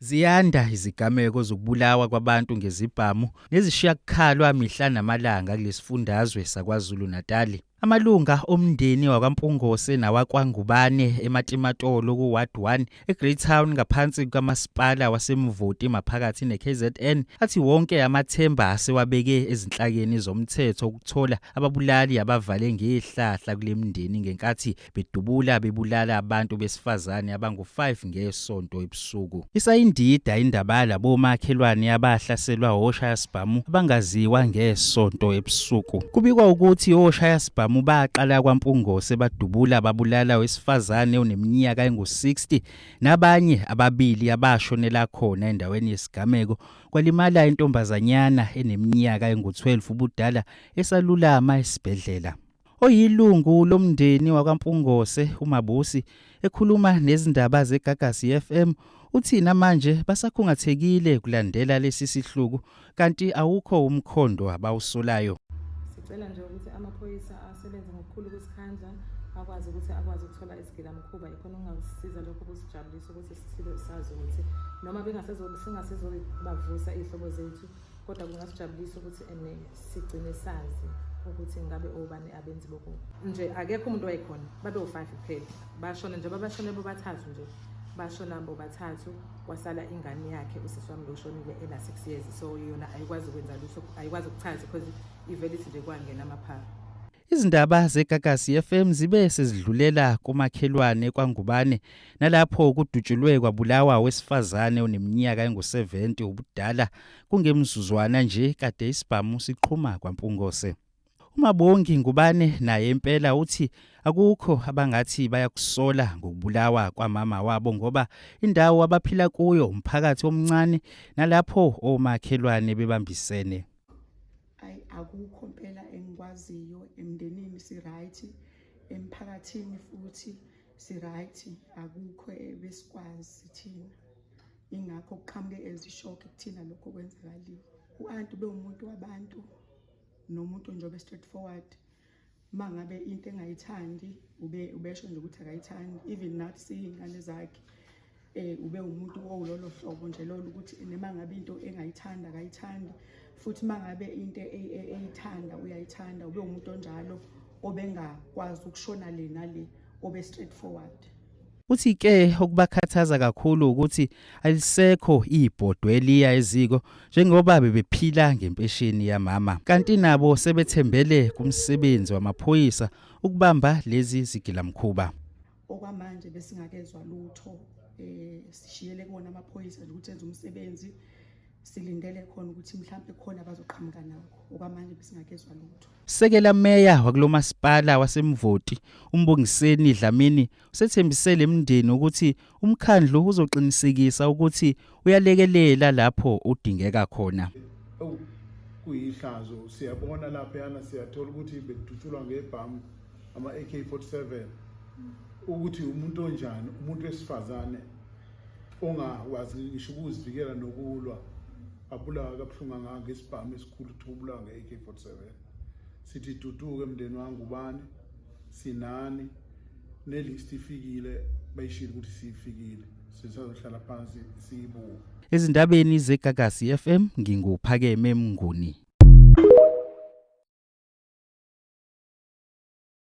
Ziyanda izigameko zokubulawa kwabantu ngezibhamu nezishiyakhalwa mihla namalanga kulesifundazwe saKwaZulu-Natal. Amalunga omndeni wakwaMpungose nawakwaNgubane eMatimatolo kuWard 1 eGreytown ngaphansi kamasipala waseMvoti maphakathi neKZN athi wonke amathemba asewabeke ezinhlakeni zomthetho ukuthola ababulali abavale ngehlahla kulemndeni ngenkathi bebulala abantu besifazane abangu5 ngesonto ebusuku. Isayindida indaba labo makhelwane abahlaselwa oshayasibhamu abangaziwa ngesonto ebusuku. Kubikwa ukuthi oshayasibhamu baqala kwaMpungose badubula babulala wesifazane onemnyaka engu60 nabanye ababili abashonela khona endaweni yesigameko kwalimala intombazanyana enemnyaka engu12 ubudala esalulama esibhedlela. Oyilungu lomndeni wakwaMpungose uMabusi ekhuluma nezindaba zeGagasi FM uthi namanje basakhungathekile kulandela lesi sihluku kanti awukho umkhondo abawusolayo. Sicela nje ukuthi amaphoyisa asebenze ngokukhulu kwesikhandla akwazi ukuthola isigilamkhuba ikhona ongasiza lokho kusijabulisa ukuthi sisibe sazi ukuthi noma singasezobavusa ihlobo zethu kodwa kungasijabulisa ukuthi sigcine sazi ukuthi ngabe obani abenzi boko nje akekho umuntu wayikhona babe u5 kuphela bashona nje babashona bobathathu nje bashona bobathathu kwasala ingane yakhe usisi wami loshonile ena6 years so yona ayikwazi ukwenza lutho ayikwazi ukuchaza because ivelisi nje kwangena amaphara. Izindaba zeGagasi FM zibe sezidlulela kumakhelwane kwaNgubane nalapho kudutshulwe kwabulawa wesifazane oneminyaka engu70 ubudala kungemzuzwana nje kade isibhamu siqhuma kwaMpungose. uMabongi Ngubane naye impela uthi akukho abangathi bayakusola ngokubulawa kwamama wabo ngoba indawo abaphila kuyo umphakathi omncane nalapho omakhelwane bebambisene. Akukho impela engikwaziyo emndenini si right emphakathini futhi si right akukho besikwazi thina ingakho kuqhamuke ezishock kuthina lokho kwenzakaliwe. uAnti ube umuntu wabantu nomuntu nje straightforward mangabe into engayithandi ubesho nje ukuthi akayithandi even nathi siyingane zakhe ube umuntu owulolo hlobo nje lolo ukuthi nemangabe into engayithanda akayithandi futhi mangabe into eyithanda uyayithanda ube umuntu onjalo obengakwazi ukushona le nale obe straightforward. Uthi ke okubakhathaza kakhulu ukuthi alisekho ibhodwe eliya eziko njengoba bebephila ngempesheni yamama kanti nabo sebethembele kumsebenzi wamaphoyisa ukubamba lezi zigilamkhuba. Okwamanje besingakezwa lutho sishiyele kona amaphoyisa ukuthi enze umsebenzi silindele khona ukuthi mhlawumbe khona abazoqhamuka nakho okwamanje besingakezwa lutho. Sekela meya wakulomasipala waseMvoti uMbongiseni Dlamini usethembisele emndeni ukuthi umkhandlu uzoqinisekisa ukuthi uyalekelela lapho udingeka khona. Kuyihlazo siyabona lapha yana siyathola ukuthi bekudutshulwa ngebhamu ama AK47 ukuthi umuntu onjani umuntu wesifazane ongakwazi ngisho ukuzivikela nokulwa abulawa kabuhlungu ngesibhamu esikhulu thubulawa ngeAK47 sithi duduke emndeni waNgubane sinani nelist ifikile bayishilo ukuthi sifikile sisazohlala phansi siyibuka. Ezindabeni zeGagasi FM nginguPhakeme Mnguni.